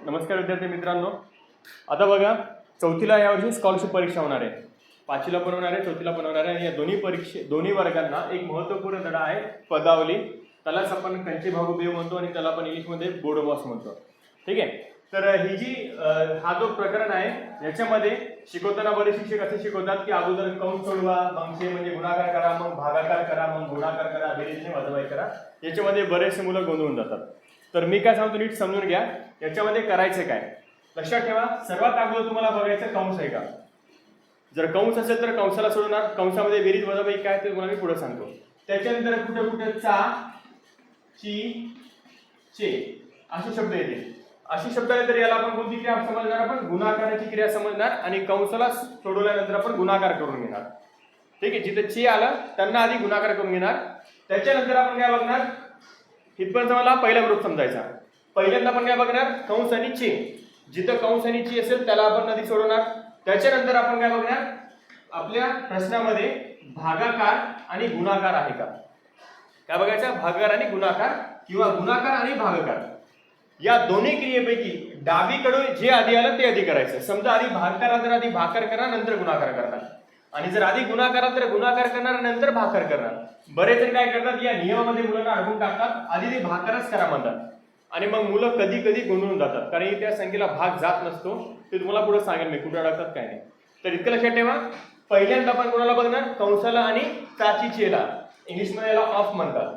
नमस्कार विद्यार्थी मित्रांनो. आता बघा, चौथीला यावर्षी स्कॉलरशिप परीक्षा होणार आहे. पाचवीला पण होणार आहे, चौथीला पण होणार आहे. आणि या दोन्ही वर्गांना एक महत्त्वपूर्ण धडा आहे पदावली. त्यालाच आपण कंचे भागू बेव म्हणतो आणि त्याला आपण इंग्लिशमध्ये बोर्ड बॉस म्हणतो. ठीक आहे. तर ही जी हा जो प्रकरण आहे याच्यामध्ये शिकवताना बरेच शिक्षक असे शिकवतात की अगोदर कंस सोडवा, मग ते म्हणजे गुणाकार करा, मग भागाकार करा, मग गुणाकार करा, बेरीजने वजाबाकी करा. याच्यामध्ये बरेचसे मुलं गोंधळून जातात. तर मी काय सांगतो नीट समजून घ्या. याच्यामध्ये करायचं काय लक्षात ठेवा. सर्वात अगोदर तुम्हाला बघायचं कंस आहे का. जर कंस असेल तर कंसाला सोडणार. कंसामध्ये बेरीज वजाबाकी काय ते तुम्हाला मी पुढे सांगतो. त्याच्यानंतर कुठे कुठे चा, ची, चे असे शब्द येतील. अशी शब्द आले तर याला आपण कोणती क्रिया समजणार, आपण गुणाकाराची क्रिया समजणार. आणि कंसाला सोडवल्यानंतर आपण गुणाकार करून घेणार. ठीक आहे. जिथे चे आलं त्यांना आधी गुणाकार करून घेणार. त्याच्यानंतर आपण काय बघणार, इथपर्यंत मला पहिला ग्रुप समजायचा. पहिल्यांदा आपण काय बघणार, कंस आणि चे. जिथं कंस आणि चे असेल त्याला आपण आधी सोडवणार. त्याच्यानंतर आपण काय बघणार, आपल्या प्रश्नामध्ये भागाकार आणि गुणाकार आहे का. काय बघायचं, भागाकार आणि गुणाकार किंवा गुणाकार आणि भागाकार या दोन्ही क्रियेपैकी डावीकडून जे आधी आलं ते आधी करायचं. समजा आधी भागाकार आला तर आधी भागाकार करणार, नंतर गुणाकार करणार. आणि जर आधी गुणाकार आला तर गुणाकार करणार, नंतर भागाकार करणार. बरेच जण काय करतात, या नियमामध्ये मुलांना अडकून टाकतात. आधी ते भागाकारच करा म्हणतात आणि मग मुलं कधी कधी गोंधळून जातात, कारण त्या संख्येला भाग जात नसतो. ते तुम्हाला पुढे सांगेल मी कुठे अडकतात काय नाही. तर इतकं लक्षात ठेवा. पहिल्यांदा आपण कोणाला बघणार, कंसाला आणि चाची चेला. इंग्लिशमध्ये याला ऑफ म्हणतात.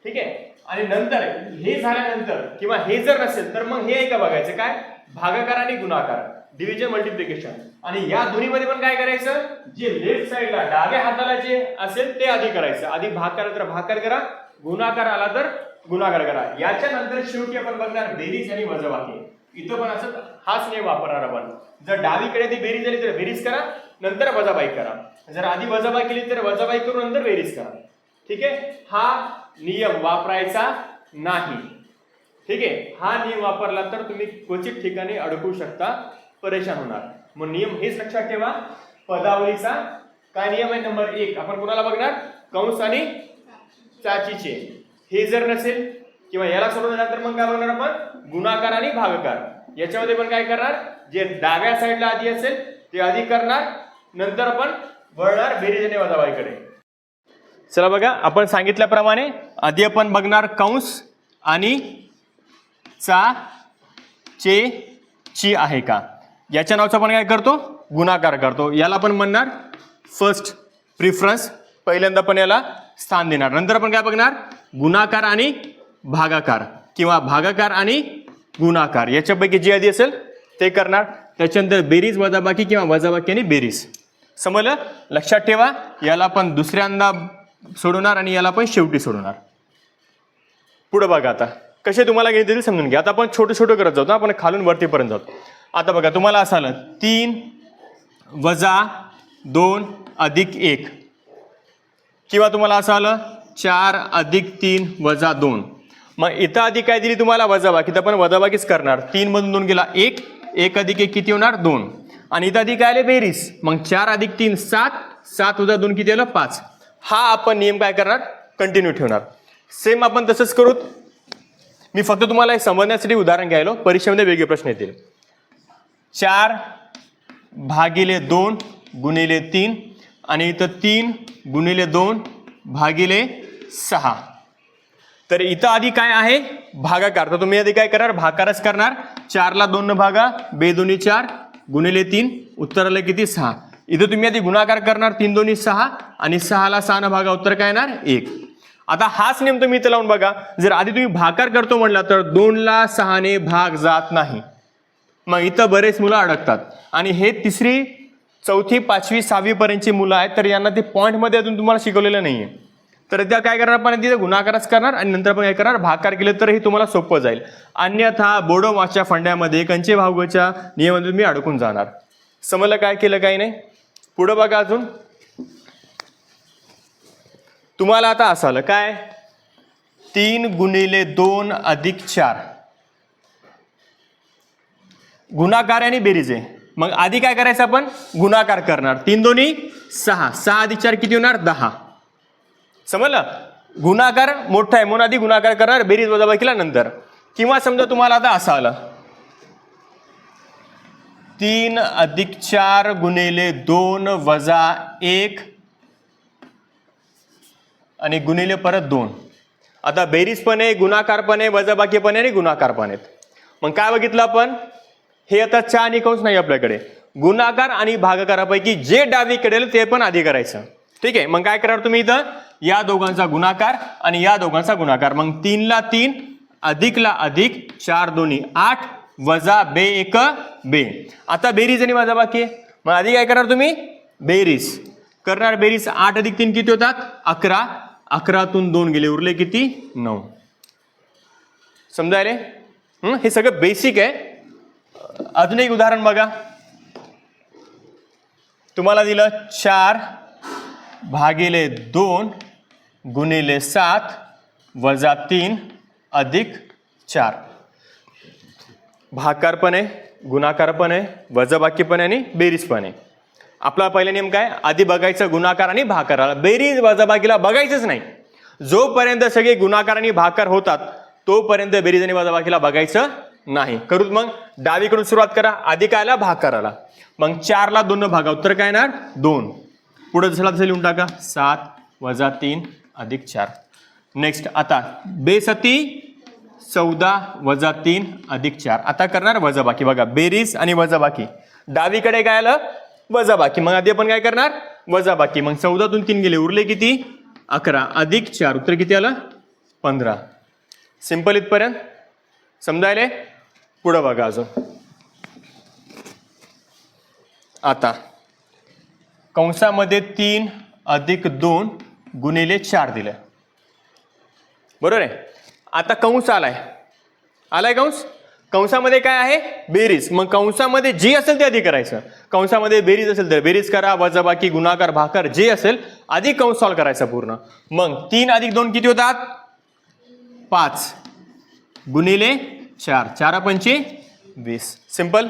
ठीक आहे. आणि नंतर हे झाल्यानंतर किंवा हे जर नसेल तर मग हे आहे का बघायचं, काय भागाकार आणि गुणाकार, डिव्हिजन मल्टिप्लिकेशन. आणि या दोन्हीमध्ये पण काय करायचं, जे लेफ्ट साइडला डाव्या हाताला जे असेल ते आधी करायचं. आधी भागाकार आला तर भागाकार करा, गुणाकार आला तर गुणाकार करा. याच्या नंतर शेवटी आपण बघणार बेरीज आणि वजाबाकी. इथं पण असं हाच नियम वापरणार आपण. जर डावीकडे ती बेरीज झाली तर बेरीज करा, नंतर वजाबाकी करा. जर आधी वजाबाकी केली तर वजाबाकी करून नंतर बेरीज करा. ठीक आहे. हा नियम वापरायचा नाही. ठीक आहे. हा नियम वापरला तर तुम्ही क्वचित ठिकाणी अडकू शकता, परेशान होणार. मग नियम हेच लक्षात ठेवा. पदावलीचा काय नियम आहे, नंबर 1 आपण कोणाला बघणार, कंस आणि चाचीचे. हे जर नसेल किंवा याला सोडवल्यानंतर मग काय बघणार आपण, गुणाकार आणि भागाकार. याच्यामध्ये पण काय करणार, जे डाव्या साईडला आधी असेल ते आधी करणार, नंतर आपण वळणार बेरीज आणि वजाबाकीकडे. चला बघा, आपण सांगितल्याप्रमाणे आधी आपण बघणार कंस आणि चा, चे, ची आहे का. याच्या नावाचं आपण काय करतो, गुणाकार करतो. याला आपण म्हणणार फर्स्ट प्रिफरन्स. पहिल्यांदा पण याला स्थान देणार. नंतर आपण काय बघणार, गुणाकार आणि भागाकार किंवा भागाकार आणि गुणाकार. याच्यापैकी जे आधी असेल ते करणार. त्याच्यानंतर बेरीज वजाबाकी किंवा वजाबाकी आणि बेरीज. समजलं, लक्षात ठेवा. याला आपण दुसऱ्यांदा सोडवणार आणि याला पण शेवटी सोडवणार. पुढे बघा, आता कसे तुम्हाला घेतील समजून घ्या. आता आपण छोटं छोटं करत जातो, आपण खालून वरतीपर्यंत जातो. आता बघा, तुम्हाला असं आलं 3 वजा 2 अधिक 1 किंवा तुम्हाला असं आलं 4 अधिक 3 वजा 2. मग इथं आधी काय दिली तुम्हाला, वजाबाकी. तर आपण वजाबाकीच करणार. 3 मधून 2 गेला 1, 1 अधिक 1 किती होणार 2. आणि इथं आधी काय आले बेरीज. मग 4 अधिक 3 7, 7 वजा 2 किती आलं 5. हा आपण नियम काय करणार, कंटिन्यू ठेवणार. सेम आपण तसंच करू. मी फक्त तुम्हाला हे समजण्यासाठी उदाहरण घ्यायलो, परीक्षेमध्ये वेगळे प्रश्न येतील. 4 भागिले 2 गुणिले 3 आणि इथं 3 गुणिले 2 भागिले 6. तर इथं आधी काय आहे, भागाकार. तर तुम्ही आधी काय करणार, भागाकारच करणार. 4 ला 2 न भागा, 2 दोन्ही 4 गुणिले 3, उत्तर आलं किती 6. इथं तुम्ही आधी गुणाकार करणार, 3 दोन्ही 6 आणि 6 ला 6 न भागा, उत्तर काय येणार 1. आता हाच नियम तुम्ही इथं लावून बघा. जर आधी तुम्ही भागाकार करतो म्हटला तर 2 ला 6 ने भाग जात नाही. मग इथं बरेच मुलं अडकतात. आणि हे 3री 4थी 5वी 6वी पर्यंतची मुलं आहेत, तर यांना ते पॉईंटमध्ये अजून तुम्हाला शिकवलेलं नाहीये. तर त्या काय करणार, आपण तिथे गुणाकारच करणार आणि नंतर आपण काय करणार, भागाकार केलं तर हे तुम्हाला सोपं जाईल. अन्यथा बोडोमासच्या फंड्यामध्ये कंचे भागोच्या नियमामध्ये तुम्ही अडकून जाणार. समजलं काय केलं काही नाही. पुढं बघा, अजून तुम्हाला आता असं आलं काय, 3 गुणिले 2 अधिक 4 गुणाकार आणि बेरीज आहे. मग आधी काय करायचं, आपण गुणाकार करणार. 3 दोन्ही 6, 6 अधिक 4 किती होणार 10. समजलं, गुणाकार मोठा आहे म्हणून आधी गुणाकार करणार, बेरीज वजाबाकीला नंतर. किंवा समजा तुम्हाला आता असं आलं 3 अधिक 4 गुणिले 2 वजा 1 आणि गुणिले परत 2. आता बेरीज पण आहे, गुणाकार पण आहे, वजाबाकी पण आहे आणि गुणाकार पण आहेत. मग काय बघितलं आपण, हे आता चा आणि कंस नाही आपल्याकडे, गुणाकार आणि भागाकारापैकी जे डावीकडे ते पण आधी करायचं. ठीक आहे, मग काय करणार तुम्ही इथं, या दोघांचा गुणाकार आणि या दोघांचा गुणाकार. मग 3 ला 3 अधिक ला अधिक 4 दोन्ही 8 वजा बे 1 बे. आता बेरीज आणि वजाबाकी, मग आधी काय करणार तुम्ही, बेरीज करणार. बेरीज 8 अधिक 3 किती होतात 11, 11तून 2 गेले उरले किती 9. समजायले? हे सगळं बेसिक आहे. अजून एक उदाहरण बघा, तुम्हाला दिलं 4 भागिले 2 गुणिले 7 वजा 3 अधिक 4. भागाकार पण आहे, गुणाकार पण आहे, वजाबाकी पण आहे आणि बेरीज पण आहे. आपला पहिला नियम काय, आधी बघायचं गुणाकार आणि भागाकाराला, बेरीज वजाबाकीला बघायचंच नाही. जोपर्यंत सगळे गुणाकार आणि भागाकार होतात तोपर्यंत बेरीज आणि वजाबाकीला बघायचं नाही. करू मग डावीकडून सुरुवात करा, आधी काय आला भागाकाराला. मग 4 ला 2 भागा, उत्तर काय येणार 2. पुढे जसं तसं लिहून टाका, 7 वजा 3 अधिक 4. नेक्स्ट आता बेसती 14 वजा 3 अधिक 4. आता करणार वजाबाकी. बघा बेरीज आणि वजाबाकी, डावीकडे काय आलं वजाबाकी, मग आधी आपण काय करणार वजाबाकी. मग 14तून 3 गेले उरले किती 11 अधिक 4, उत्तर किती आलं 15. सिंपल इथपर्यंत समजायले? पुढं बघा अजून. आता कंसामध्ये 3 अधिक 2 गुणिले 4 दिले, बरोबर आहे. आता कंस आलाय कंस, कंसामध्ये काय आहे बेरीज. मग कंसामध्ये जे असेल ते आधी करायचं. कंसामध्ये बेरीज असेल तर बेरीज करा, वजाबाकी गुणाकार भागाकार जे असेल आधी कंस सॉल्व करायचा पूर्ण. मग 3 अधिक 2 किती होतात 5 गुणिले 4, 4 पंचे 20. सिंपल,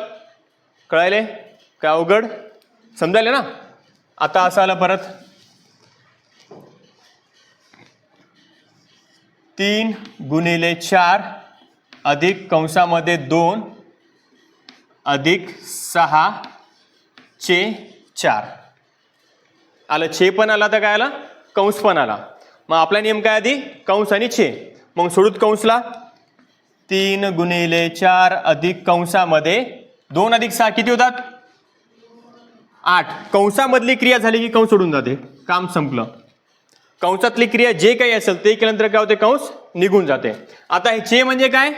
कळायले काय अवघड, समजायले ना. आता असं आलं परत 3 गुणिले 4 अधिक कंसामध्ये 2 अधिक 6 चे 4 आलं. छे पण आला तर काय आला कंस पण आला. मग आपला नियम काय आधी कंस आणि छे. मग सोडूत कंसला 3 गुणिले 4 अधिक कंसामध्ये 2 अधिक 6 किती होतात 8. कंसामधली क्रिया झाली की कंस सोडून जाते, काम संपलं. कंसातली क्रिया जे काही असेल ते केल्यानंतर काय होते कंस निघून जाते. आता हे चे म्हणजे काय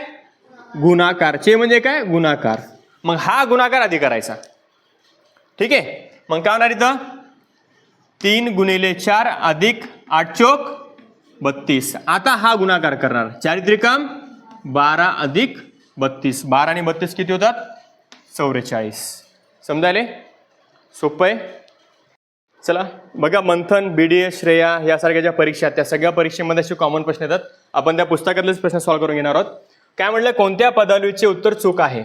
गुणाकार, चे म्हणजे काय गुणाकार. मग हा गुणाकार आधी करायचा. ठीक आहे, मग काय होणार इथं 3 गुणिले 4 अधिक 8 चोक 32. आता हा गुणाकार करणार, 4 त्रिकम 12 अधिक 32. 12 आणि 32 किती होतात 44. समजायले? सोपं आहे. चला बघा, मंथन, BDS, श्रेया यासारख्या ज्या परीक्षा आहेत त्या सगळ्या परीक्षेमध्ये असे कॉमन प्रश्न येतात. आपण त्या पुस्तकातलेच प्रश्न सॉल्व्ह करून घेणार आहोत. काय म्हटलं, कोणत्या पदावलीचे उत्तर चूक आहे,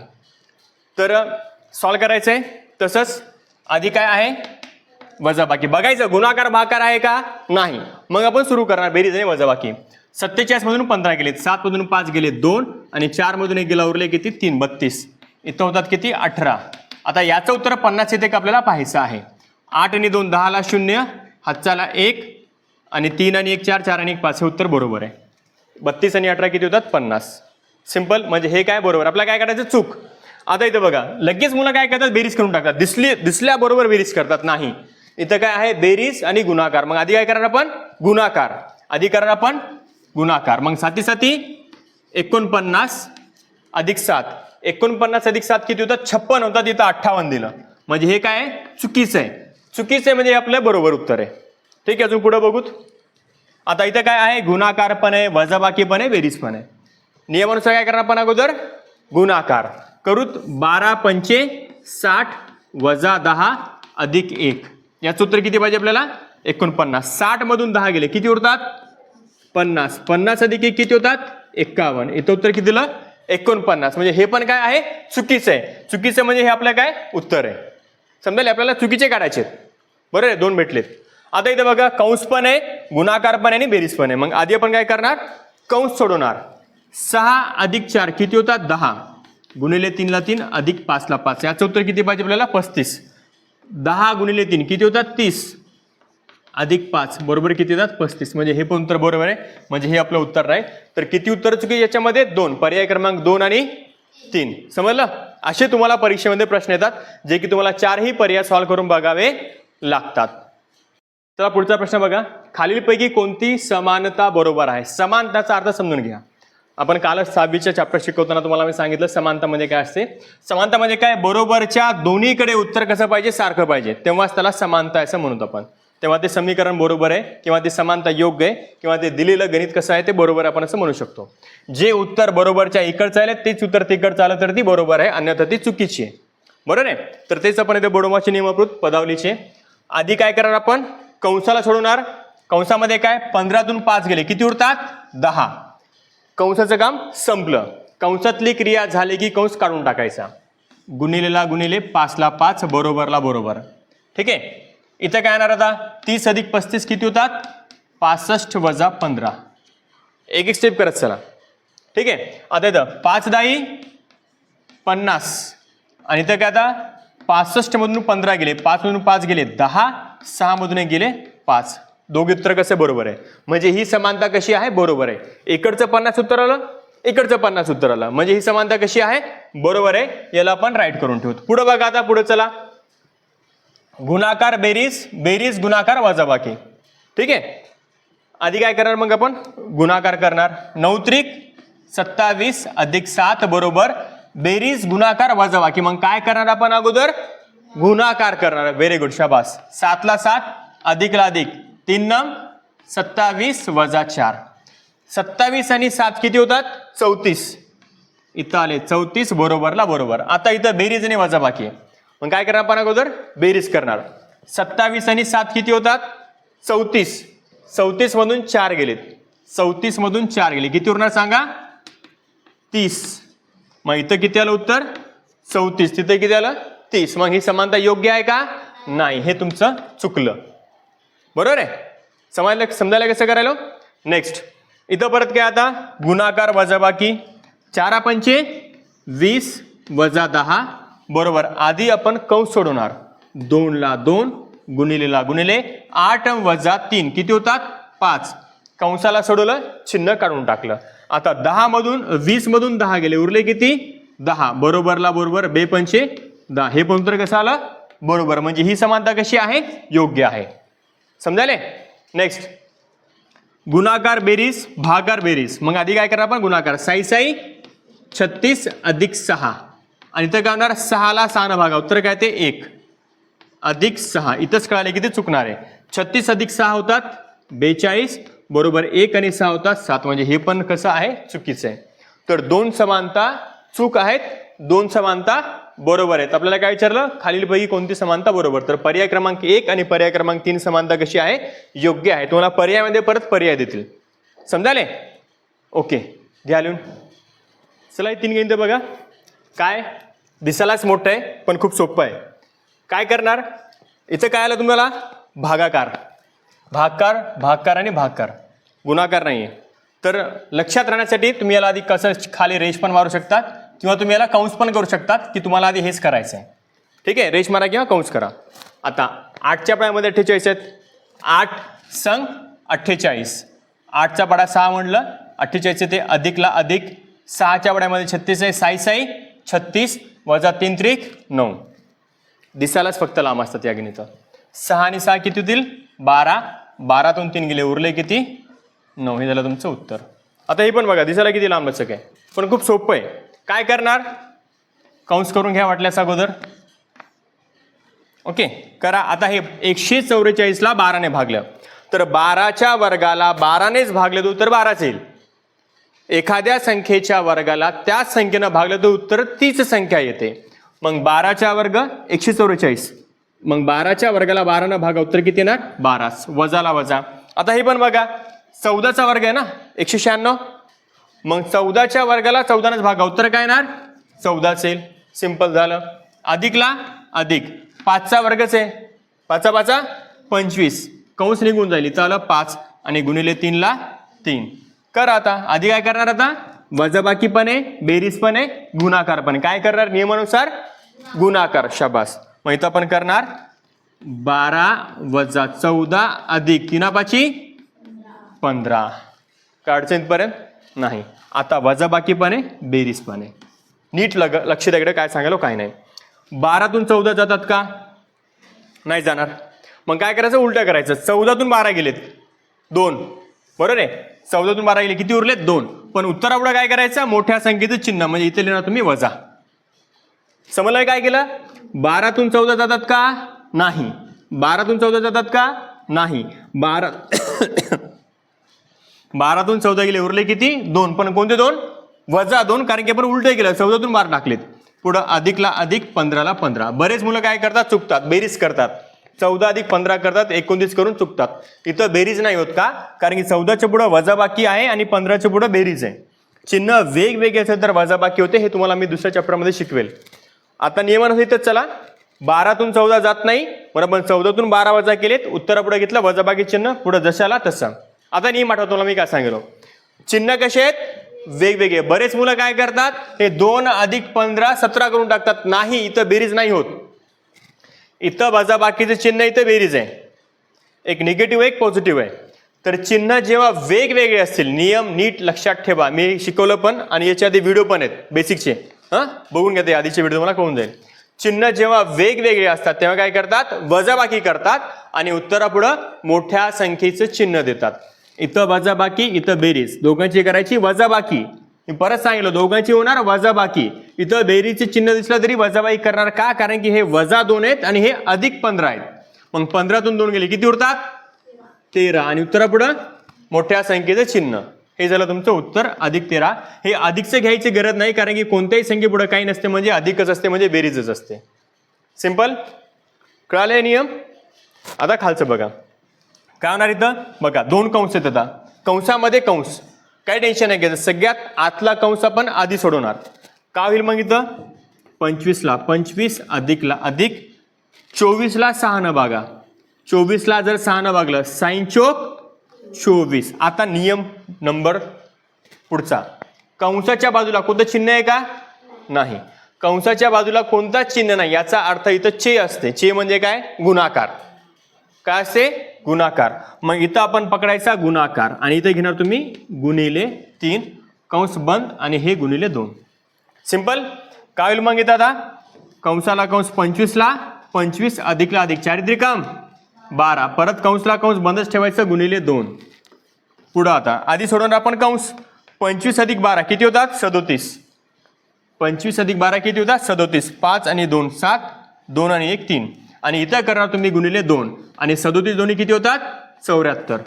तर सॉल्व्ह करायचं आहे. तसंच आधी काय आहे वजाबाकी बघायचं, गुणाकार भागाकार आहे का नाही. मग आपण सुरू करणार बेरीज आणि वजाबाकी. 47 मधून 15 गेलेत, 7 मधून 5 गेले 2 आणि 4 मधून 1 गेला उरले किती 3, 32. इथं होतात किती 18. आता याचं उत्तर 50 येते का आपल्याला पाहायचं आहे. 8 आणि 2 10 ला 0, हातचाला 1 आणि 3 आणि 1 4, 4 आणि 1 5. हे उत्तर बरोबर आहे. 32 आणि 18 किती होतात 50. सिंपल, म्हणजे हे काय बरोबर. आपल्याला काय करायचं चूक. आता इथं बघा लगेच मुलं काय करतात बेरीज करून टाकतात, दिसल्याबरोबर बेरीज करतात. नाही, इथं काय आहे बेरीज आणि गुणाकार. मग आधी काय करणार आपण गुणाकार, आधी करणार आपण गुणाकार. मग 7 7 49 अधिक 7, 49 अधिक 7 किती होतात 56 होतात. इथं 58 दिलं, म्हणजे हे काय चुकीचं आहे. चुकीचं आहे म्हणजे आपलं बरोबर उत्तर आहे. ठीक आहे, अजून पुढे बघूत. आता इथं काय आहे गुणाकार पण आहे, वजाबाकी पण आहे, बेरीज पण आहे. नियमानुसार काय करणार आपण अगोदर गुणाकार करूत. 12 पंचे 60 वजा 10 अधिक 1. याचं उत्तर किती पाहिजे आपल्याला 49. 60 मधून 10 गेले किती उरतात 50. 50 अधिक 1 किती होतात 51. इथं उत्तर किती दिलं 49. म्हणजे हे पण काय आहे चुकीचं आहे. चुकीचं म्हणजे हे आपलं काय उत्तर आहे. समजेल, आपल्याला चुकीचे काढायचे बरोबर आहे. 2 भेटलेत. आता इथे बघा कंस पण आहे, गुणाकार पण आहे आणि बेरीज पण आहे. मग आधी आपण काय करणार कंस सोडवणार. 6 अधिक 4 किती होतात 10. गुणिले 3 ला 3 अधिक 5 ला 5. याचं उत्तर किती पाहिजे आपल्याला? 35. 10 गुणिले 3 किती होतात? 30 अधिक 5 बरोबर किती येतात? 35. म्हणजे हे पण उत्तर बरोबर आहे. म्हणजे हे आपलं उत्तर आहे. तर किती उत्तर चुकी याच्यामध्ये? 2. पर्याय क्रमांक 2 आणि 3. समजलं? असे तुम्हाला परीक्षेमध्ये प्रश्न येतात जे की तुम्हाला 4ही पर्याय सॉल्व्ह करून बघावे लागतात. चला पुढचा प्रश्न बघा. खालीलपैकी कोणती समानता बरोबर आहे? समानताचा अर्थ समजून घ्या. आपण कालच 6वीच्या चॅप्टर शिकवताना तुम्हाला मी सांगितलं समानता म्हणजे काय असते. समानता म्हणजे काय? बरोबरच्या दोन्हीकडे उत्तर कसं पाहिजे? सारखं पाहिजे, तेव्हाच त्याला समानता असं म्हणतो आपण. तेव्हा ते समीकरण बरोबर आहे किंवा ते समानता योग्य आहे किंवा ते दिलेलं गणित कसं आहे ते बरोबर आपण असं म्हणू शकतो. जे उत्तर बरोबरच्या इकडचं आलं तेच उत्तर तिकडचं आलं तर ती बरोबर आहे, अन्यथा ती चुकीची आहे. बरोबर आहे? तर तेच आपण इथे बोडोमाची नियमकृत पदावलीचे. आधी काय करणार आपण? कंसाला सोडवणार. कंसामध्ये काय? 15तून 5 गेले किती उरतात? 10. कंसाचं काम संपलं. कंसातली क्रिया झाली की कंस काढून टाकायचा. गुणिलेला गुणिले 5 ला 5 बरोबरला बरोबर. ठीक आहे. इथं काय येणार आता? 30 अधिक 35 किती होतात? 65 वजा 15. एक एक स्टेप करत चला. ठीक आहे. आता इथं 5 दाही 50 आणि इथं काय आता? 65 मधून 15 गेले, 5 मधून 5 गेले 10, 6 मधून गेले 5. दोघे उत्तर कसे बरोबर आहे? म्हणजे ही समानता कशी आहे? बरोबर आहे. इकडचं 50 उत्तर आलं, इकडचं 50 उत्तर आलं, म्हणजे ही समानता कशी आहे? बरोबर आहे. याला आपण राईट करून ठेवतो. पुढे बघा आता, पुढे चला. गुणाकार बेरीज, बेरीज गुणाकार वजाबाकी. ठीक आहे. आधी काय करणार मग आपण? गुणाकार करणार. 9 त्रिक 27 अधिक 7 बरोबर बेरीज गुणाकार वजाबाकी. मग काय करणार आपण? अगोदर गुणाकार करणार. व्हेरी गुड, शाबास. 7 ला 7 अधिक ला अधिक 3 नम 27 वजा 4. 27 आणि 7 किती होतात? 34. इथं आले 34 बरोबरला बरोबर. आता इथं बेरीज आणि वजाबाकी. मग काय करणार आपण? अगोदर बेरीज करणार. 27 आणि 7 किती होतात? 34. 34 मधून 4 गेलेत. 34 मधून 4 गेले किती उरणार सांगा? 30. मग इथं किती आलं उत्तर? 34. तिथं किती आलं? 30. मग ही समानता योग्य आहे का? नाही, हे तुमचं चुकलं. बरोबर आहे? समजायला कसं करायला? नेक्स्ट इथं परत काय आता? गुणाकार वजाबाकी. 4 पंचे 20 वजा 10 बरोबर. आधी आपण कंस सोडवणार. 2 ला 2 गुणिलेला गुणिले 8 वजा 3 किती होतात? 5. कंसाला सोडवलं, चिन्ह काढून टाकलं. आता 10 मधून 20 मधून 10 गेले, उरले किती? 10 बरोबरला बरोबर. 2 पंचे 10. हे पण उत्तर कसं आलं? बरोबर. म्हणजे ही समानता कशी आहे? योग्य आहे. समजायले? नेक्स्ट गुणाकार बेरीज भागाकार बेरीज. मग आधी काय करणार आपण? गुणाकार. 6 36 अधिक 6 आणि इथं काय होणार? 6 ला 6 भागा. उत्तर काय ते? 1 अधिक 6. इथंच कळाले किती चुकणार आहे. 36 अधिक 6 होतात 42 बरोबर. 1 आणि 6 होतात 7. म्हणजे हे पण कसं आहे? चुकीचं आहे. तर 2 समानता चूक आहेत, 2 समानता बरोबर आहेत. आपल्याला काय विचारलं? खालीलपैकी कोणती समानता बरोबर? तर पर्याय क्रमांक 1 आणि पर्याय क्रमांक 3 समानता कशी आहे? योग्य आहे. तुम्हाला पर्यायामध्ये परत पर्याय देतील. समजाले? ओके, घ्या लिहून. चला हे 3 गणित बघा. काय दिसायलाच मोठं आहे पण खूप सोपं आहे. काय करणार? इथं काय आलं तुम्हाला? भागाकार. भागकार, भागकार आणि भागकार. गुणाकार नाहीये. तर लक्षात राहण्यासाठी तुम्ही याला आधी कसं खाली रेष पण मारू शकता किंवा तुम्ही याला कंस पण करू शकतात की तुम्हाला आधी हेच करायचं आहे. ठीक आहे. रेष मारा किंवा कंस करा. आता 8च्या पाड्यामध्ये 48 आहेत. 8 संग 48. 8चा पाडा 6 म्हणलं, 48 ते अधिकला अधिक 6च्या पाड्यामध्ये 36 आहे. 6 36 वजा 3 त्रिक 9. दिसायलाच फक्त लांब असतात या गणित. 6 आणि 6 किती होतील? 12. 12तून 3 गेले, उरले किती? 9. हे झालं तुमचं उत्तर. आता हे पण बघा, दिसायला किती लांब असं आहे पण खूप सोपं आहे. काय करणार? कंस करून घ्या वाटल्यास अगोदर. ओके करा. आता हे 144ला 12ने भागलं तर 12च्या वर्गाला 12नेच भागलं तर उत्तर 12च येईल. एखाद्या संख्येच्या वर्गाला त्याच संख्येनं भागलं तर उत्तर तीच संख्या येते. मग 12च्या वर्ग 144. मग 12च्या वर्गाला 12ने भागा, उत्तर किती येणार? 12. वजाला वजा. आता हे पण बघा, 14चा वर्ग आहे ना 196. मग 14च्या वर्गाला 14नेच भागा, उत्तर काय येणार? 14 येईल. सिंपल झालं. अधिकला अधिक 5चा वर्गच आहे. 5 5 25. कंस निघून जाईल. इथं आलं 5 आणि गुणिले 3 ला 3. करा आता. आधी काय करणार? आता वजाबाकी पण आहे, बेरीज पण आहे, गुणाकार पण आहे. काय करणार नियमानुसार? गुणाकार. शाबास. मग इथं आपण करणार 12 वजा 14 अधिक 3 15. काय अडचण पर्यंत नाही. आता वजाबाकी पण आहे, बेरीज पण आहे. नीट लक्ष द्या इकडे काय सांगायला काय नाही. 12तून 14 जातात का? नाही जाणार. मग काय करायचं? उलटं करायचं. 14तून 12 गेलेत 2, बरोबर आहे. 14तून 12 गेले, किती उरलेत? 2. पण उत्तरापुढे काय करायचं? मोठ्या संख्येचं चिन्ह, म्हणजे इथे लिहिणार तुम्ही वजा. समजलं काय केलं? 12तून 14 जातात का? नाही. 12तून 14 जातात का? नाही. 12तून 14 गेले, उरले किती? 2. पण कोणते 2? वजा 2, कारण की आपण उलटे केलं. 14तून 12 टाकलेत. पुढं अधिकला अधिक, 15ला 15. बरेच मुलं काय करतात? चुकतात, बेरीज करतात. 14 अधिक 15 करतात, 19 करून चुकतात. इथं बेरीज नाही होत का? कारण की 14च्या पुढं वजाबाकी आहे आणि 15च्या पुढं बेरीज आहे. चिन्ह वेगवेगळे असेल तर वजाबाकी होते. हे तुम्हाला मी दुसऱ्या चॅप्टरमध्ये शिकवेल. आता नियमानुसार इथंच चला. 12तून 14 जात नाही, बरोबर. 14तून 12 वजा केलेत, उत्तरापुढे घेतलं वजाबाकी चिन्ह, पुढे जशाला तसं. आता नियम आठवतो मला मी काय सांगितलं. चिन्ह कसे आहेत? वेगवेगळे. बरेच मुलं काय करतात? हे 2 अधिक 15 17 करून टाकतात. नाही, इथं बेरीज नाही होत. इथं वजाबाकीचं चिन्ह, इथं बेरीज आहे. एक निगेटिव्ह एक पॉझिटिव्ह आहे. तर चिन्ह जेव्हा वेगवेगळे असतील, नियम नीट लक्षात ठेवा. मी शिकवलं पण आणि याच्या आधी व्हिडिओ पण आहेत बेसिकचे, बघून घ्या. ते आधीचे व्हिडिओ मला कळून जाईल. चिन्ह जेव्हा वेगवेगळे असतात तेव्हा काय करतात? वजाबाकी करतात आणि उत्तरापुढं मोठ्या संख्येचं चिन्ह देतात. इथं वजाबाकी, इथं बेरीज. दोघांची करायची वजाबाकी. मी परत सांगितलं, दोघांची होणार वजाबाकी. इथं बेरीजचे चिन्ह दिसलं तरी वजाबाकी करणार का? कारण की हे वजा 2 आहेत आणि हे अधिक 15 आहेत. मग 15तून 2 गेले, किती उरतात? 13. आणि उत्तरापुढं मोठ्या संख्येचं चिन्ह. हे झालं तुमचं उत्तर, अधिक 13. हे अधिकचं घ्यायची गरज नाही, कारण की कोणत्याही संख्येपुढे काही नसते, म्हणजे अधिकच असते, म्हणजे बेरीजच असते. सिंपल. कळाले नियम? आता खालचं बघा काय होणार. इथं बघा 2 कंस आहेत. आता कंसामध्ये कंस, काही टेन्शन नाही घ्यायचं. सगळ्यात आतला कंस आपण आधी सोडवणार. का होईल मग इथं? 25ला 25 अधिकला अधिक 24ला 6 न भागा. 24ला जर 6 न भागलं, साइन चोक 24. आता नियम नंबर पुढचा. कंसाच्या बाजूला कोणतं चिन्ह आहे का? नाही. कंसाच्या बाजूला कोणताच चिन्ह नाही, याचा अर्थ इथं चे असते. चे म्हणजे काय? गुणाकार. काय असते? गुणाकार. मग इथं आपण पकडायचा गुणाकार आणि इथे घेणार तुम्ही गुणिले 3 कंस बंद आणि हे गुणिले 2. सिंपल. काय होईल मग इथं? आता कंसाला कंस 25ला 25 अधिकला अधिक 4 त्रिकम 12. परत कंसला कंस बंदच ठेवायचं, गुणिले 2. पुढं आता आधी सोडवणार आपण कंस. 25 अधिक 12 किती होतात? 37. 25 अधिक 12 किती होतात? 37. 5 आणि 2 7, 2 आणि 1 3. आणि इथं करणार तुम्ही गुणिले 2 आणि 37 दोन्ही किती होतात? 74.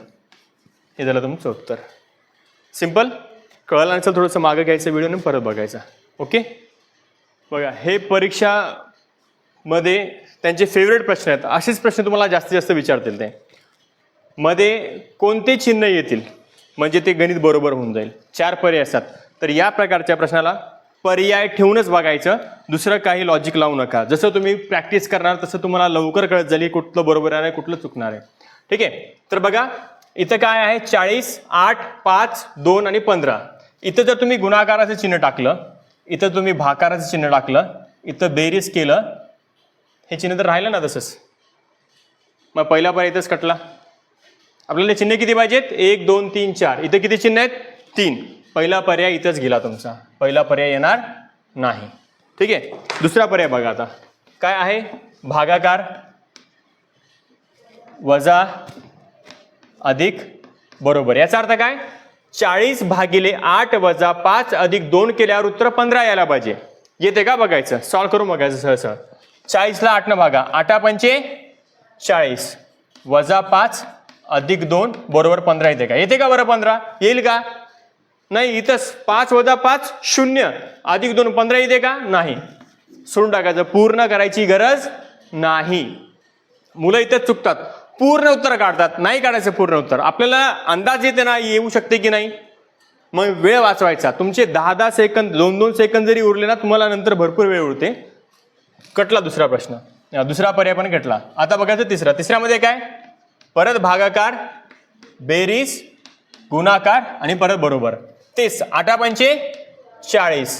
हे झालं तुमचं उत्तर. सिंपल. कळलं नसेल थोडंसं मागं घ्यायचं व्हिडिओ आणि परत बघायचा. ओके. बघा हे परीक्षामध्ये त्यांचे फेवरेट प्रश्न आहेत. असेच प्रश्न तुम्हाला जास्तीत जास्त विचारतील. ते मध्ये कोणते चिन्ह येतील म्हणजे ते गणित बरोबर होऊन जाईल. 4 पर्याय असतात. तर या प्रकारच्या प्रश्नाला पर्याय ठेवूनच बघायचं, दुसरं काही लॉजिक लावू नका. जसं तुम्ही प्रॅक्टिस करणार तसं तुम्हाला लवकर कळत जाईल कुठलं बरोबर आहे कुठलं चुकणार आहे. ठीक आहे. तर बघा इथं काय आहे? 40 8 5 2 आणि 15. इथं जर तुम्ही गुणाकाराचं चिन्ह टाकलं, इथं तुम्ही भाकाराचं चिन्ह टाकलं, इथं बेरीज केलं, हे चिन्ह तर राहिलं ना तसंच. मग पहिला पर्याय इथंच कटला. आपल्याला चिन्ह किती पाहिजेत? 1 2 3 4. इथं किती चिन्ह आहेत? 3. पहिला पर्याय इथंच गेला तुमचा. पहिला पर्याय येणार नाही. ठीक आहे. दुसरा पर्याय बघा आता काय आहे? भागाकार वजा अधिक बरोबर. याचा अर्थ काय? 40 भागिले 8 वजा 5 अधिक 2 केल्यावर उत्तर 15 यायला पाहिजे. येते का बघायचं? सॉल्व करून बघायचं सहसा. 40ला 8 न भागा. 8 पंचे 40 वजा 5 अधिक 2 बरोबर 15 येते का? येते का बरं? 15 येईल का? नाही. इथंच 5 वजा 5 0 अधिक 2 15 येते का? नाही. सोडून टाकायचं. पूर्ण करायची गरज नाही. मुलं इथंच चुकतात. पूर्ण उत्तर काढतात. नाही काढायचं पूर्ण उत्तर. आपल्याला अंदाज येते ना येऊ शकते की नाही, मग वेळ वाचवायचा. तुमचे 10-10 सेकंद 2-2 सेकंद जरी उरले ना, तुम्हाला नंतर भरपूर वेळ उरते. कटला दुसरा प्रश्न. दुसरा पर्याय पण कटला. आता बघायचं तिसरा. तिसऱ्यामध्ये काय? परत भागाकार बेरीज गुणाकार आणि परत बरोबर. 30, 8 पंचे 40,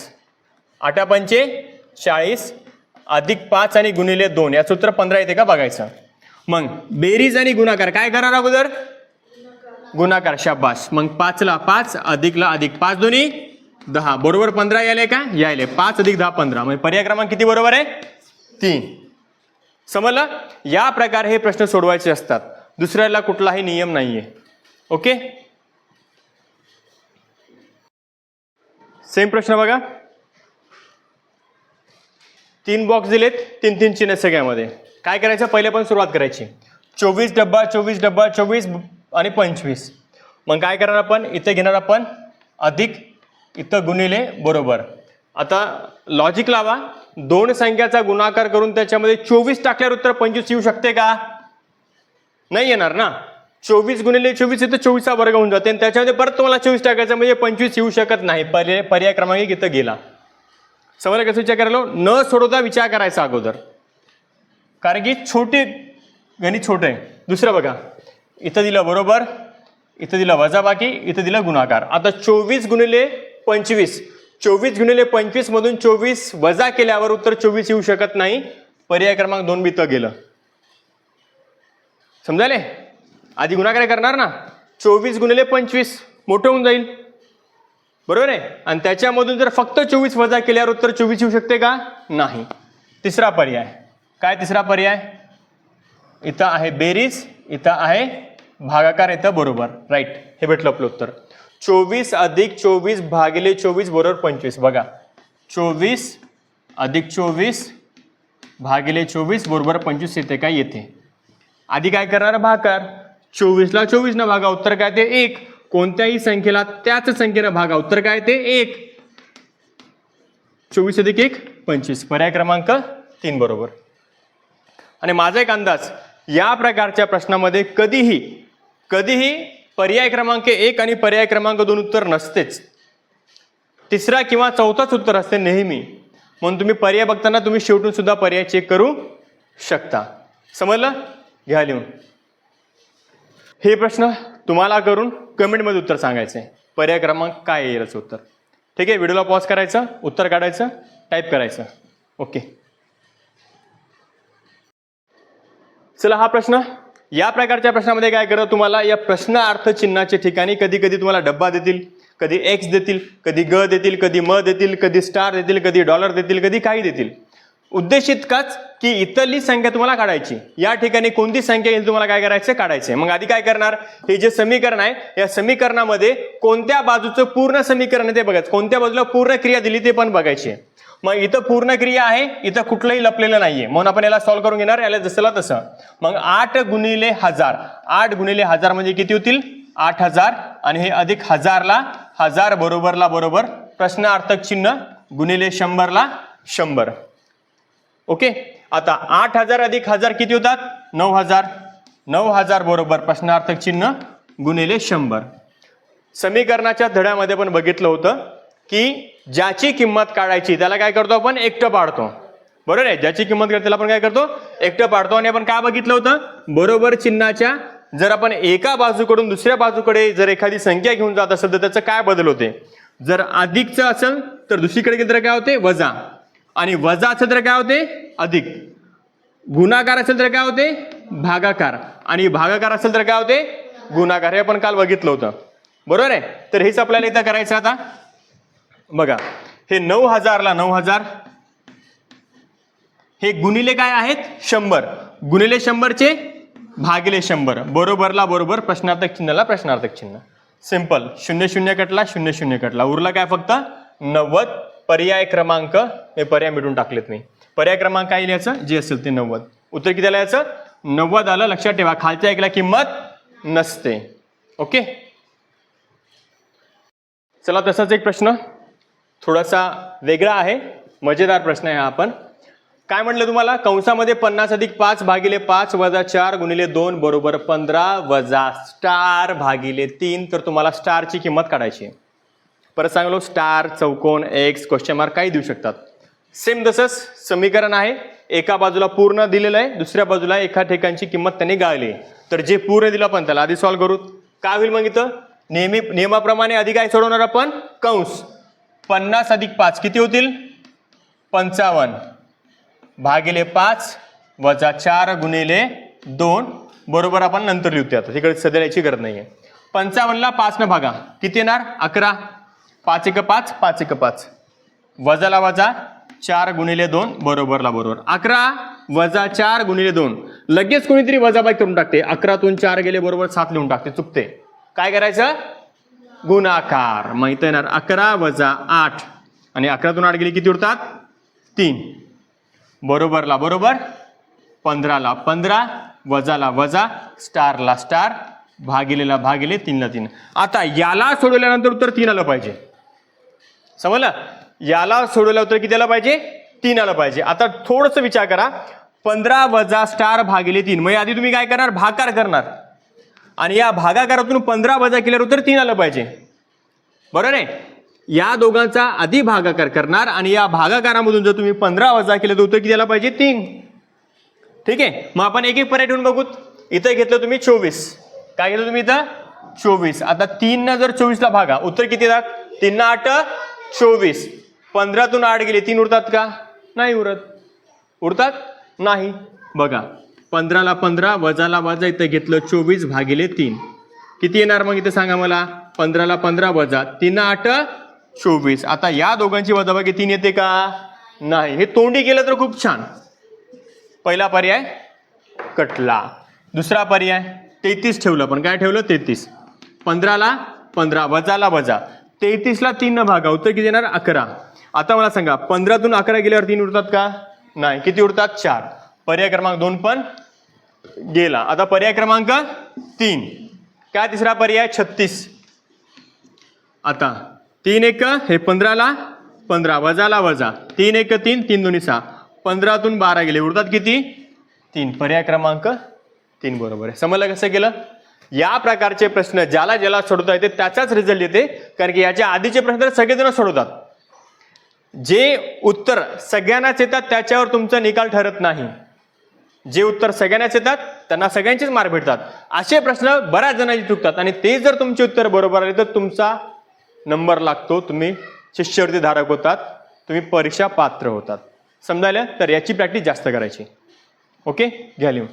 8 पंचे 40 अधिक 5 आणि गुणिले 2 याचं उत्तर 15 येते का बघायचं. मग बेरीज आणि गुणाकार काय करणार अगोदर, गुणाकार. शाबास. मग 5 ला 5 अधिकला अधिक 5 दोन्ही 10 बरोबर 15 यायले का, यायले. 5 अधिक 10 15. म्हणजे पर्याय क्रमांक किती बरोबर आहे, 3. समजलं. या प्रकारे हे प्रश्न सोडवायचे असतात, दुसऱ्याला कुठलाही नियम नाहीये. ओके. सेम प्रश्न बघा, 3 बॉक्स दिलेत, 3 चिन्ह सगळ्यामध्ये. काय करायचं, पहिले पण सुरुवात करायची. 24 डब्बा 24 डब्बा 24 आणि 25. मग काय करणार आपण, इथे घेणार आपण अधिक, इथं गुणिले बरोबर. आता लॉजिक लावा, 2 संख्याचा गुणाकार करून त्याच्यामध्ये 24 टाकल्यावर उत्तर 25 येऊ शकते का, नाही येणार ना. 24 गुणिले 24 इथं 24 चा वर्ग होऊन जाते आणि त्याच्यामध्ये परत तुम्हाला 24 टाकायचं म्हणजे 25 येऊ शकत नाही. पर्याय क्रमांक इथं गेला. समजलं कसं विचार करायला, न सोडवता विचार करायचा अगोदर, कारण की छोटे गणित छोटे आहे. दुसरं बघा, इथं दिलं बरोबर, इथं दिलं वजाबाकी, इथं दिलं गुणाकार. आता 24 गुणिले 25, 24 गुणिले 25 मधून 24 वजा केल्यावर उत्तर 24 येऊ शकत नाही. पर्याय क्रमांक 2 बी इथं गेलं. समजायले. आधी गुणाकार करणार ना, 24 गुणिले 25 मोठं होऊन जाईल, बरोबर आहे. आणि त्याच्यामधून जर फक्त 24 वजा केल्यावर उत्तर 24 येऊ शकते का, नाही. तिसरा पर्याय काय, तिसरा पर्याय इथं आहे बेरीज, इथं आहे भागाकार, इथं बरोबर. राईट, हे भेटलं आपलं उत्तर. 24 अधिक 24 भागिले 24 बरोबर 25. बघा, 24 अधिक 24 भागिले 24 बरोबर 25 येते का, येते. आधी काय करणार, भागाकार. 24 ला 24 न भागा, उत्तर काय ते 1. कोणत्याही संख्येला त्याच संख्येनं भागा, उत्तर काय ते 1. 24 अधिक 1 25. पर्याय क्रमांक 3 बरोबर. आणि माझा एक अंदाज, या प्रकारच्या प्रश्नामध्ये कधीही पर्याय क्रमांक 1 आणि पर्याय क्रमांक 2 उत्तर नसतेच. तिसरा किंवा चौथाच उत्तर असते नेहमी. म्हणून तुम्ही पर्याय बघताना तुम्ही शेवटून सुद्धा पर्याय चेक करू शकता. समजलं. घ्या लिहून. हे प्रश्न तुम्हाला करून कमेंटमध्ये उत्तर सांगायचं आहे, पर्याय क्रमांक काय येईल याचं उत्तर. ठीक आहे. व्हिडिओला पॉज करायचं, उत्तर काढायचं, टाईप करायचं. ओके. चला, हा प्रश्न, या प्रकारच्या प्रश्नामध्ये काय करत, तुम्हाला या प्रश्न अर्थ चिन्हाच्या ठिकाणी कधी कधी तुम्हाला डब्बा देतील, कधी एक्स देतील, कधी ग देतील, कधी म देतील, कधी स्टार देतील, कधी डॉलर देतील, कधी काही देतील. उद्देश इतकाच की इथली संख्या तुम्हाला काढायची. या ठिकाणी कोणती संख्या येईल तुम्हाला काय करायचं, काढायचे. मग आधी काय करणार, हे जे समीकरण आहे या समीकरणामध्ये कोणत्या बाजूचं पूर्ण समीकरण आहे ते बघायचं, कोणत्या बाजूला पूर्ण क्रिया दिली ते पण बघायची. मग इथं पूर्ण क्रिया आहे, इथं कुठलंही लपलेलं नाहीये, म्हणून आपण याला सॉल्व्ह करून घेणार, याला जसंला तसं. मग 8 गुणिले 1000, 8 गुणिले 1000 म्हणजे किती होतील, 8000. आणि हे अधिक 1000 ला 1000 बरोबरला बरोबर, प्रश्नार्थक चिन्ह गुणिले 100 ला 100. ओके. आता 8000 अधिक 1000 किती होतात, 9000. 9000 बरोबर प्रश्नार्थक चिन्ह गुणिले 100. समीकरणाच्या धड्यामध्ये पण बघितलं होतं की ज्याची किंमत काढायची त्याला काय करतो आपण, एकटं पाडतो. बरोबर आहे. ज्याची किंमत काढतो त्याला आपण काय करतो, एकटं पाडतो. आणि आपण काय बघितलं होतं, बरोबर चिन्हाच्या जर आपण एका बाजूकडून दुसऱ्या बाजूकडे जर एखादी संख्या घेऊन जात असेल तर त्याचं काय बदल होते. जर अधिकचं असेल तर दुसरीकडे गेलं तर काय होते, वजा. आणि वजा असेल तर काय होते, अधिक. गुणाकार असेल तर काय होते, भागाकार. आणि भागाकार असेल तर काय होते, गुणाकार. हे आपण काल बघितलं होतं, बरोबर आहे. तर हेच आपल्याला इथं करायचं. आता बघा, हे 9000 ला 9000, हे गुणिले काय आहेत, 100. गुणिले 100 चे भागिले 100 बरोबरला बरोबर, प्रश्नार्थक चिन्हाला प्रश्नार्थक चिन्ह. सिंपल. 0 0 कटला, 0 0 कटला, उरला काय फक्त 90. पर्याय क्रमांक, हे पर्याय मिळून टाकलेत मी. पर्याय क्रमांक काय लिहायचं, जे असेल ते 90. उत्तर किती लिहायचं, 90 आलं. लक्षात ठेवा, खालच्या एकला किंमत नसते. ओके. चला, तसाच एक प्रश्न थोडासा वेगळा आहे, मजेदार प्रश्न आहे हा. आपण काय म्हटलं तुम्हाला, कंसामध्ये 50 अधिक 5 भागिले 5 वजा 4 गुणिले 2 बरोबर 15 वजा स्टार भागिले 3. तर तुम्हाला स्टारची किंमत काढायची. परत सांगलो, स्टार, चौकोन, एक्स, क्वेश्चन मार्क काही देऊ शकतात. सेम तसंच समीकरण आहे. एका बाजूला पूर्ण दिलेलं आहे, दुसऱ्या बाजूला एका ठिकाणची किंमत त्यांनी गाळली. तर जे पूर्ण दिलं आपण त्याला आधी सॉल्व्ह करू. काय होईल मग इथं, नियमाप्रमाणे आधी काय सोडवणार आपण, कंस. 50 अधिक 5 किती होतील, 55 भागिले 5 वजा 4 गुणिले 2 बरोबर आपण नंतर लिहूया. आता तिकडे सध्या याची गरज नाहीये. 55ला 5 न भागा किती येणार, 11. 5 1 5, 5 1 5, वजाला वजा 4 गुणिले 2 बरोबरला बरोबर. 11 वजा 4 गुणिले 2, लगेच कोणीतरी वजाबाकी करून टाकते. 11तून 4 गेले बरोबर 7 लिहून टाकते, चुकते. काय करायचं, गुणाकार. माहित येणार 11 वजा 8 आणि 11तून 8 गेले किती उरतात, 3 बरोबरला बरोबर. 15ला 15, वजाला वजा, स्टारला स्टार, भागिलेला भागिले, 3ला 3. आता याला सोडवल्यानंतर उत्तर 3 आलं पाहिजे. समजलं, याला सोडवलं उत्तर किती आलं पाहिजे, 3 आलं पाहिजे. आता थोडंसं विचार करा, 15 वजा स्टार भागिले 3, म्हणजे आधी तुम्ही काय करणार, भागाकार करणार आणि या भागाकारातून 15 वजा केल्यावर उत्तर 3 आलं पाहिजे. बरोबर आहे. या दोघांचा आधी भागाकार करणार आणि या भागाकारामधून जर तुम्ही 15 वजा केलं तर उत्तर किती आलं पाहिजे, 3. ठीक आहे. मग आपण एक एक पर्याय ठेवून बघू. इथं घेतलं तुम्ही 24, काय घेतलं तुम्ही इथं 24. आता 3 न जर 24ला भागा, उत्तर किती येतात, 3 8 24. 15तून 8 गेले 3 उरतात का, नाही उरत. उरतात नाही. बघा 15ला 15, वजाला वजा, इथं घेतलं 24 भागिले 3 किती येणार मग इथं सांगा मला. 15ला 15 वजा 3 8 24. आता या दोघांची वजाबाकी 3 येते का, नाही. हे तोंडी केलं तर खूप छान. पहिला पर्याय कटला. दुसरा पर्याय 33 ठेवलं, पण काय ठेवलं 33. 15ला 15, वजाला वजा, 33ला 3 न भागा, उत्तर किती येणार 11. आता मला सांगा 15तून 11 गेल्यावर 3 उरतात का, नाही. किती उरतात, 4. पर्याय क्रमांक 2 पण गेला. आता पर्याय क्रमांक 3 काय, तिसरा पर्याय 36. आता 3 1 हे 15ला 15, वजाला वजा, 3 1 3, 3 2 6, 15तून 12 गेले उरतात किती, 3. पर्याय क्रमांक 3 बरोबर आहे. समजलं कसं केलं. या प्रकारचे प्रश्न ज्याला ज्याला सोडवता येते त्याचाच रिझल्ट येते, कारण की याच्या आधीचे प्रश्न तर सगळेजण सोडवतात. जे उत्तर सगळ्यांनाच येतात त्याच्यावर तुमचा निकाल ठरत नाही. जे उत्तर सगळ्यांनाच येतात त्यांना सगळ्यांचेच मार्क भेटतात. असे प्रश्न बऱ्याच जणांचे चुकतात आणि ते जर तुमचे उत्तर बरोबर आले तर तुमचा नंबर लागतो, तुम्ही शिष्यवृत्ती धारक होतात, तुम्ही परीक्षा पात्र होतात. समजायला, तर याची प्रॅक्टिस जास्त करायची. ओके, घ्या लिहून.